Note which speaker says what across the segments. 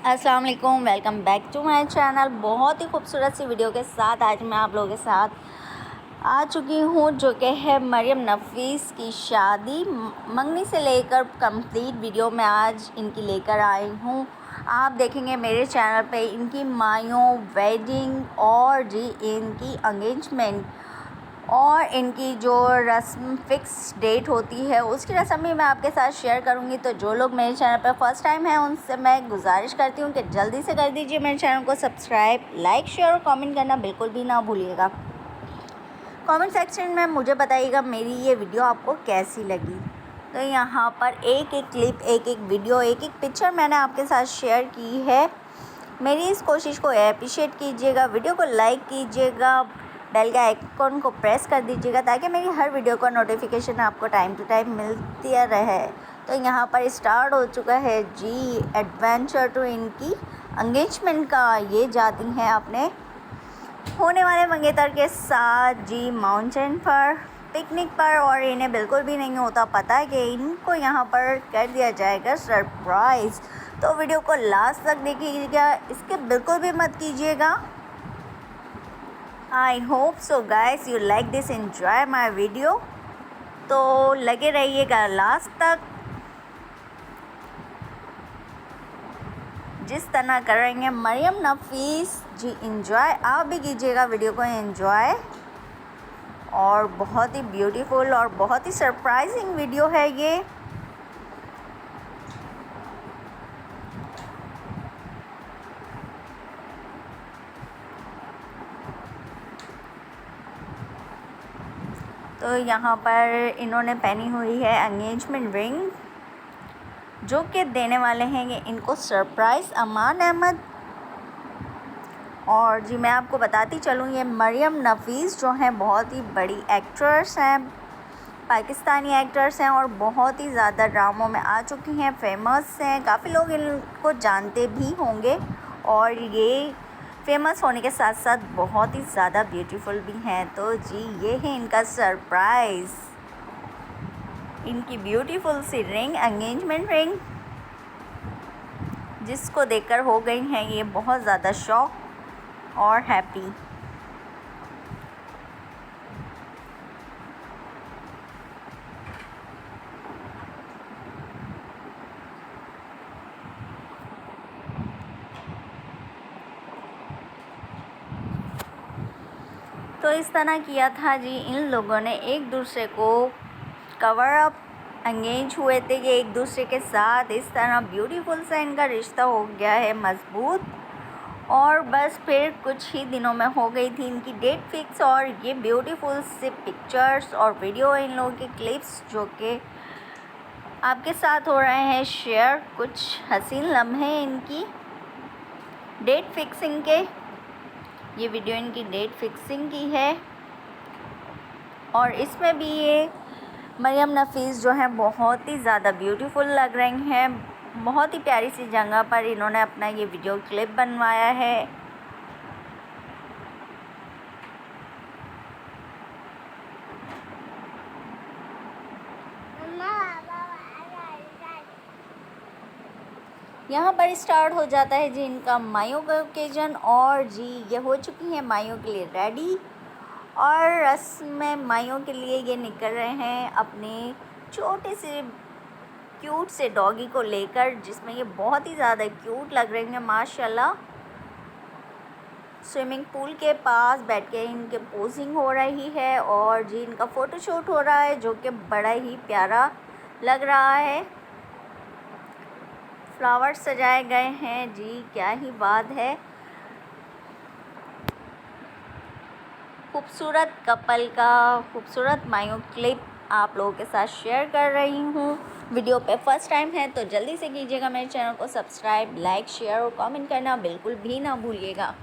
Speaker 1: अस्सलाम वालेकुम, welcome back to my channel. बहुत ही खूबसूरत सी वीडियो के साथ आज मैं आप लोगों के साथ आ चुकी हूँ, जो कि है मरियम नफ़ीस की शादी मंगनी से लेकर कंप्लीट वीडियो में आज इनकी लेकर आई हूँ। आप देखेंगे मेरे चैनल पे इनकी मायों वेडिंग और जी इनकी एंगेजमेंट और इनकी जो रस्म फ़िक्स डेट होती है उसकी रस्म भी मैं आपके साथ शेयर करूंगी। तो जो लोग मेरे चैनल पर फर्स्ट टाइम हैं उनसे मैं गुजारिश करती हूँ कि जल्दी से कर दीजिए मेरे चैनल को सब्सक्राइब, लाइक, शेयर और कमेंट करना बिल्कुल भी ना भूलिएगा। कमेंट सेक्शन में मुझे बताइएगा मेरी ये वीडियो आपको कैसी लगी। तो यहाँ पर एक एक क्लिप, एक एक वीडियो, एक एक पिक्चर मैंने आपके साथ शेयर की है। मेरी इस कोशिश को अप्रिशिएट कीजिएगा, वीडियो को लाइक कीजिएगा, बेल के आइकॉन को प्रेस कर दीजिएगा ताकि मेरी हर वीडियो का नोटिफिकेशन आपको टाइम टू टाइम मिलती रहे। तो यहाँ पर स्टार्ट हो चुका है जी एडवेंचर टू इनकी एंगेजमेंट का। ये जाती हैं अपने होने वाले मंगेतर के साथ जी माउंटेन पर पिकनिक पर, और इन्हें बिल्कुल भी नहीं होता पता कि इनको यहाँ पर कर दिया जाएगा सरप्राइज़। तो वीडियो को लास्ट तक देखिएगा, इसके बिल्कुल भी मत कीजिएगा। I hope so guys you like this, enjoy my video. तो लगे रहिएगा लास्ट तक। जिस तरह करेंगे मरियम नफ़ीस जी एंजॉय, आप भी कीजिएगा वीडियो को एंजॉय। और बहुत ही ब्यूटीफुल और बहुत ही सरप्राइजिंग वीडियो है ये। तो यहाँ पर इन्होंने पहनी हुई है एंगेजमेंट रिंग, जो कि देने वाले हैं ये इनको सरप्राइज़ अमान अहमद। और जी मैं आपको बताती चलूँ, ये मरियम नफ़ीस जो हैं बहुत ही बड़ी एक्ट्रेस हैं, पाकिस्तानी एक्टर्स हैं और बहुत ही ज़्यादा ड्रामों में आ चुकी हैं, फेमस हैं, काफ़ी लोग इनको जानते भी होंगे। और ये फेमस होने के साथ साथ बहुत ही ज़्यादा ब्यूटीफुल भी हैं। तो जी ये है इनका सरप्राइज़, इनकी ब्यूटीफुल सी रिंग, एंगेजमेंट रिंग, जिसको देखकर हो गई हैं ये बहुत ज़्यादा शॉक और हैप्पी। तो इस तरह किया था जी इन लोगों ने, एक दूसरे को कवर अप एंगेज हुए थे ये एक दूसरे के साथ। इस तरह ब्यूटीफुल सा इनका रिश्ता हो गया है मजबूत। और बस फिर कुछ ही दिनों में हो गई थी इनकी डेट फिक्स। और ये ब्यूटीफुल से पिक्चर्स और वीडियो, इन लोगों के क्लिप्स जो कि आपके साथ हो रहे हैं शेयर, कुछ हसीन लम्हे इनकी डेट फिक्सिंग के। ये वीडियो इनकी डेट फिक्सिंग की है और इसमें भी ये मरियम नफ़ीस जो है बहुत ही ज़्यादा ब्यूटीफुल लग रही हैं। बहुत ही प्यारी सी जगह पर इन्होंने अपना ये वीडियो क्लिप बनवाया है। यहाँ पर स्टार्ट हो जाता है जी इनका मायों का ओकेजन। और जी ये हो चुकी हैं मायों के लिए रेडी, और रस्म में मायों के लिए ये निकल रहे हैं अपने छोटे से क्यूट से डॉगी को लेकर, जिसमें ये बहुत ही ज़्यादा क्यूट लग रही हैं माशाल्लाह। स्विमिंग पूल के पास बैठ के इनके पोजिंग हो रही है और जी इनका फ़ोटोशूट हो रहा है, जो कि बड़ा ही प्यारा लग रहा है। फ्लावर्स सजाए गए हैं जी, क्या ही बात है। खूबसूरत कपल का खूबसूरत मायो क्लिप आप लोगों के साथ शेयर कर रही हूँ। वीडियो पे फर्स्ट टाइम है तो जल्दी से कीजिएगा मेरे चैनल को सब्सक्राइब, लाइक, शेयर और कमेंट करना बिल्कुल भी ना भूलिएगा।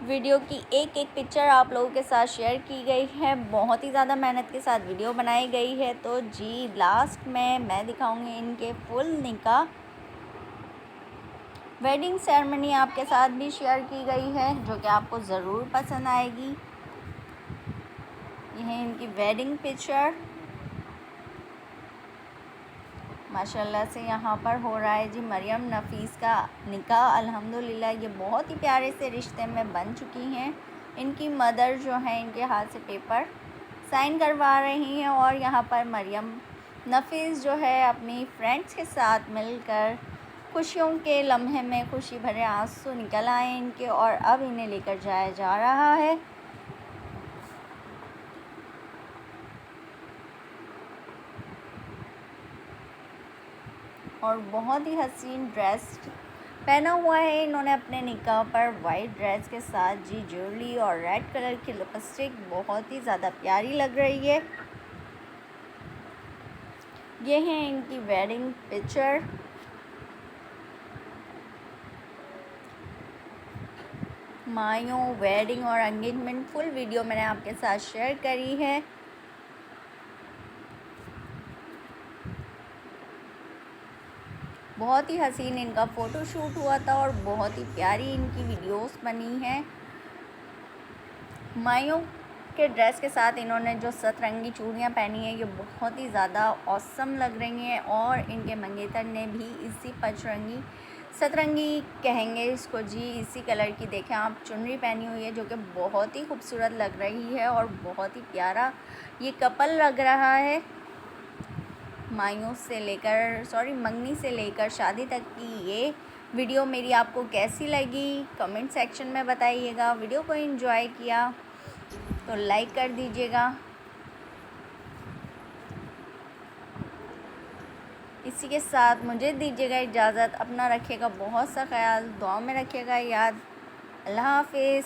Speaker 1: वीडियो की एक एक पिक्चर आप लोगों के साथ शेयर की गई है, बहुत ही ज़्यादा मेहनत के साथ वीडियो बनाई गई है। तो जी लास्ट में मैं दिखाऊंगी इनके फुल निकाह वेडिंग सेरेमनी आपके साथ भी शेयर की गई है, जो कि आपको ज़रूर पसंद आएगी। यह है इनकी वेडिंग पिक्चर। माशाल्लाह से यहाँ पर हो रहा है जी मरियम नफ़ीस का निकाह। अल्हम्दुलिल्लाह ये बहुत ही प्यारे से रिश्ते में बन चुकी हैं। इनकी मदर जो हैं इनके हाथ से पेपर साइन करवा रही हैं और यहाँ पर मरियम नफ़ीस जो है अपनी फ्रेंड्स के साथ मिलकर खुशियों के लम्हे में खुशी भरे आंसू निकल आए इनके और अब इन्हें लेकर जाया जा रहा है। और बहुत ही हसीन ड्रेस पहना हुआ है इन्होंने अपने निकाह पर, वाइट ड्रेस के साथ जी ज्वेलरी और रेड कलर की लिपस्टिक बहुत ही ज़्यादा प्यारी लग रही है। ये है इनकी वेडिंग पिक्चर। मायों वेडिंग और एंगेजमेंट फुल वीडियो मैंने आपके साथ शेयर करी है। बहुत ही हसीन इनका फ़ोटो शूट हुआ था और बहुत ही प्यारी इनकी वीडियोस बनी हैं। मायों के ड्रेस के साथ इन्होंने जो सतरंगी चूड़ियाँ पहनी हैं ये बहुत ही ज़्यादा ऑसम लग रही हैं और इनके मंगेतर ने भी इसी पचरंगी सतरंगी कहेंगे इसको जी, इसी कलर की देखें आप चुनरी पहनी हुई है जो कि बहुत ही खूबसूरत लग रही है और बहुत ही प्यारा ये कपल लग रहा है। मायों से लेकर मंगनी से लेकर शादी तक की ये वीडियो मेरी आपको कैसी लगी कमेंट सेक्शन में बताइएगा। वीडियो को एंजॉय किया तो लाइक कर दीजिएगा। इसी के साथ मुझे दीजिएगा इजाज़त। अपना रखिएगा बहुत सा ख्याल, दुआ में रखिएगा याद। अल्लाह हाफिज़।